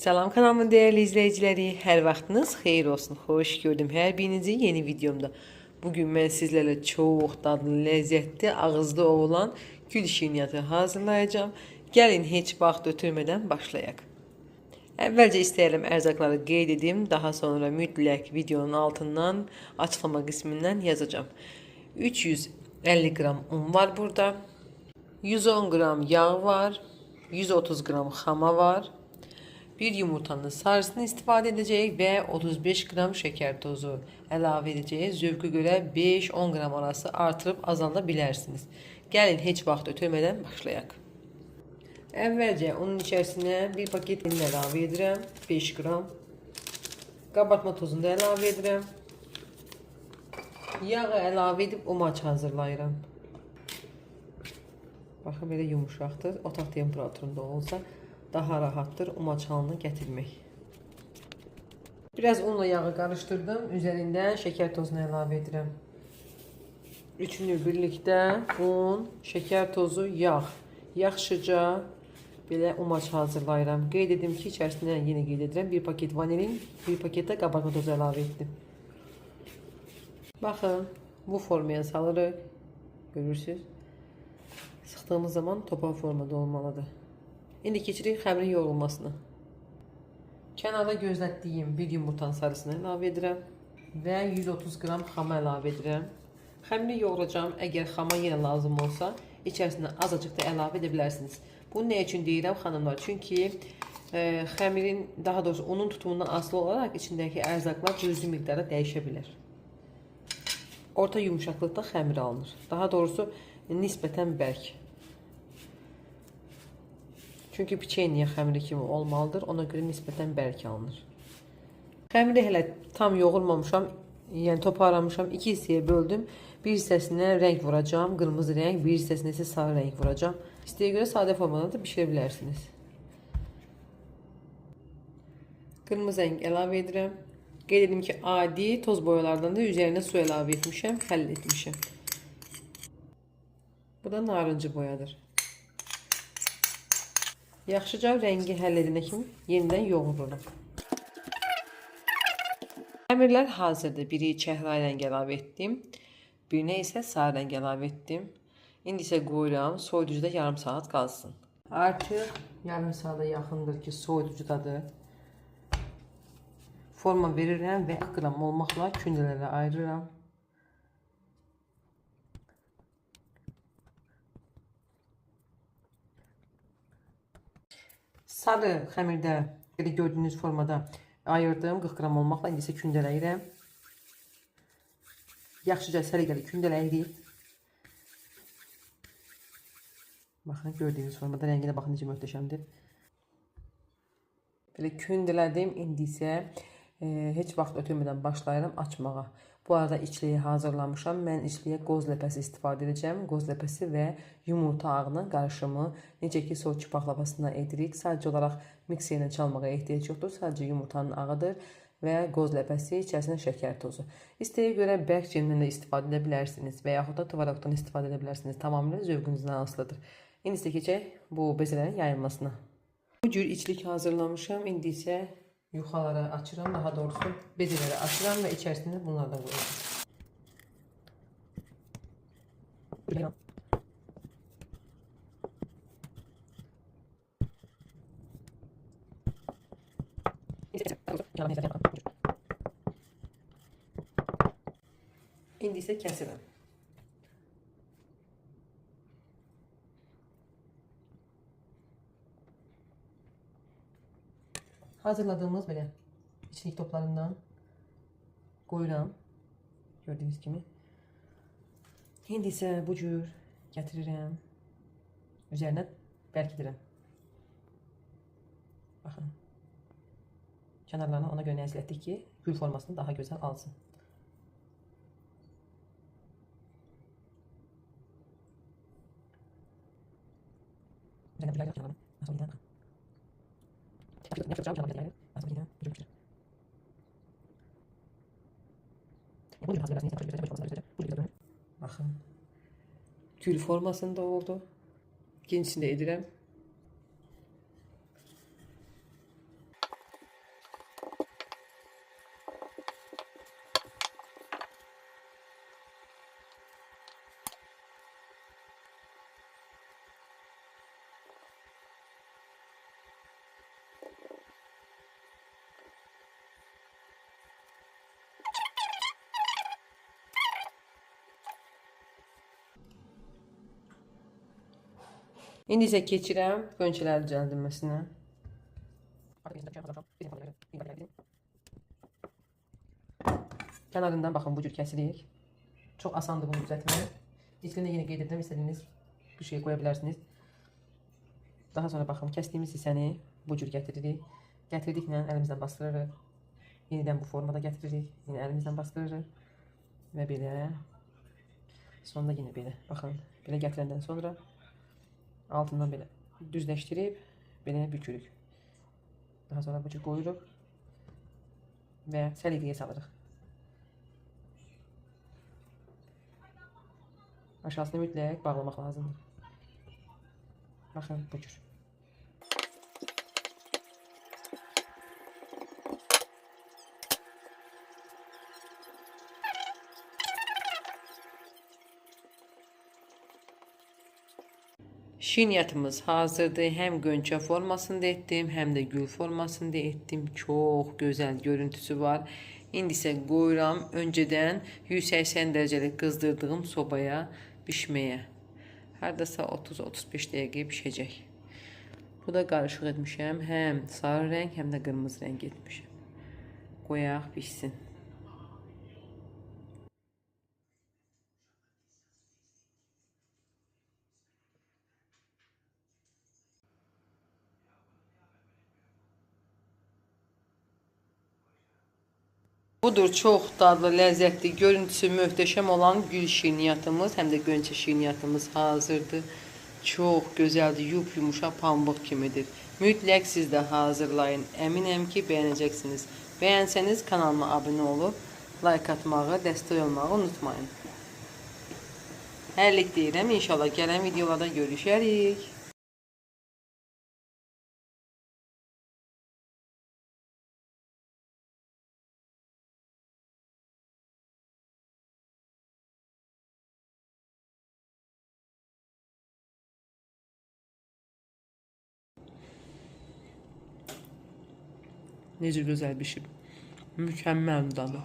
Salam kanalımın değerli izleyicileri, her vaxtınız xeyir olsun. Xoş gördüm hər birinizi yeni videomda. Bugün mən sizlərlə çox dadlı, ləzzətli, ağızlı olan gül şirniyyatı hazırlayacağım. Gəlin heç vaxt ötürmədən başlayaq. Əvvəlcə istəyirəm ərzaqları qeyd edim, daha sonra mütləq videonun altından açıqlama qismindən yazacağım. 350 qram un var burada. 110 qram yağ var. 130 qram xama var. Bir yumurtanın sarısını istifadə edəcəyik və 35 qram şəkər tozu əlavə edəcəyik. Zövqə görə 5-10 qram arası artırıb azalda bilərsiniz. Gəlin heç vaxt ötürmədən başlayaq. Əvvəlcə onun içərisinə bir paket un əlavə edirəm, 5 qram. Qabartma tozunu da əlavə edirəm. Yağı əlavə edib umaç hazırlayıram. Baxın, belə yumuşaqdır. Otaq temperaturunda olsa daha rahattır umaç halına gətirmək. Biraz unla yağı qarışdırdım. Üzərindən şəkər tozunu əlavə edirəm. Üçünü birlikdə un, şəkər tozu, yağ. Yaxşıca belə umaç hazırlayıram. Qeyd edim ki, içərisindən yenə qeyd edirəm. Bir paket vanilin, bir paket də qabartma tozu əlavə etdim. Baxın, bu formaya salırıq. Görürsünüz. Sıxdığımız zaman topa formada olmalıdır. İndi keçirik xəmirin yoğrulmasına. Kənarda gözlətdiyim bir yumurtanın sarısını əlavə edirəm və 130 qram xama əlavə edirəm. Xəmiri yoğuracağım. Əgər xama yenə lazım olsa, içərisinə azacıq da əlavə edə bilərsiniz. Bunu nə üçün deyirəm xanımlar? Çünki xəmirin, daha doğrusu unun tutumundan asılı olaraq içindəki ərzaqlar cüzi miqdarda dəyişə bilər. Orta yumuşaqlıqda xəmir alınır. Daha doğrusu nisbətən bərk. Çünki piçeniya xəmiri kimi olmalıdır. Ona görə nisbətən bərk alınır. Xəmiri hələ tam yoğurmamışam. Yəni toparlamışam. 2 hissəyə böldüm. Bir hissəsinə rəng vuracağım. Qırmızı rəng. Bir hissəsinə isə sarı rəng vuracağım. İstəyə görə sadə formada da bişirə bilərsiniz. Qırmızı rəng əlavə edirəm. Qeyd edim ki, adi toz boyalardan da üzərinə su əlavə etmişəm. Həll etmişəm. Bu da narıncı boyadır. Yaxşıca rəngi həll edənə kimi yenidən yoğururam. Xəmirlər hazırdır. Biri çəhra rəng əlavə etdim. Birinə isə sarı rəng əlavə etdim. İndi isə qoyuram. Soyuducuda yarım saat qalsın. Artıq yarım saata yaxındır ki, soyuducudadır. Forma verirəm və 40 qram olmaqla kündələrə ayırıram. Sarı xəmirdə gördüyünüz formada ayırdım 40 qram olmaqla. İndi isə kündələyirəm. Yaxşıca səliqəli kündələyirik. Baxın, gördüyünüz formada rənginə baxın necə möhtəşəmdir. Belə kündələdim. İndi isə heç vaxt ötürmədən başlayıram açmağa. Bu arada içliyi hazırlamışam. Mən içliyə qoz ləpəsi istifadə edəcəm. Qoz ləpəsi və yumurta ağının qarışımı. Necə ki, soğuk çipaqlavasına edirik. Sadəcə olaraq mikserlə çalmağa ehtiyac yoxdur. Sadəcə yumurtanın ağıdır və qoz ləpəsi, içərisinə şəkər tozu. İstəyə görə bərk cəmdən də istifadə edə bilərsiniz və yaxud da tvaraqdan istifadə edə bilərsiniz. Tamamilə zövqünüzdən asılıdır. İndi isə keçək bu bezələrin yayılmasına. Bu cür içlik hazırlamışam. İndi isə yuxaları açıram, daha doğrusu bezeləri açıram və içərisində bunlardan qoyacağım. İndi isə kəsirəm. Hazırladığımız belə içlik toplarından qoyuram. Gördüyünüz kimi. İndi isə bu cür gətirirəm. Üzərinə bərkidirəm. Baxın. Kənarlarına ona görə nəzlətdik ki, gül formasını daha gözəl alsın. Baxın. Gül formasında oldu. İkincisini də edirəm. İndi isə keçirəm qönçələri düzəldilməsinə. Kənarından baxın bu cür kəsirik. Çox asandır bunu düzəltmək. İçində yenə qeyd edirəm, istədiyiniz bir şey qoya bilərsiniz. Daha sonra baxın, kəsdiyimiz hissəni bu cür gətiririk. Gətirdiklə əlimizdən bastırırıq. Yenidən bu formada gətiririk. Yenə əlimizdən bastırırıq. Və belə. Sonunda yenə belə. Baxın, belə gətirəndən sonra altından belə düzləşdirib, belə bükürük. Daha sonra bu cür qoyuruq və səliqəyə salırıq. Aşağısını mütləq bağlamaq lazımdır. Baxın, bu cür. Şinyatımız hazırdır. Hem gönçə formasında etdim, hem de gül formasında etdim. Çok güzel görüntüsü var. İndi isə qoyuram önceden 180 dereceli qızdırdığım sobaya pişməyə. Hardasa 30-35 dəqiqə pişəcək. Bu da qarışıq etmişəm. Hem sarı rəng, hem de qırmızı rəng etmişəm. Qoyaq pişsin. Budur çok dadlı, lezzetli, görüntüsü möhtəşəm olan gül şirniyyatımız, həm də gönçə şirniyyatımız hazırdır. Çok güzeldir, yumuşaq pambıq kimidir. Mütləq siz də hazırlayın. Əminəm ki, bəyənəcəksiniz. Bəyənsəniz kanalıma abunə olub, like atmağı, dəstək olmağı unutmayın. Hərlik deyirəm, inşallah gələn videolarda görüşərik. Necə gözəl bir şey. Mükəmməl dadı.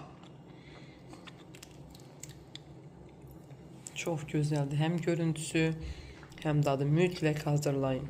Çox gözəldir. Həm görüntüsü, həm dadı. Mütləq hazırlayın.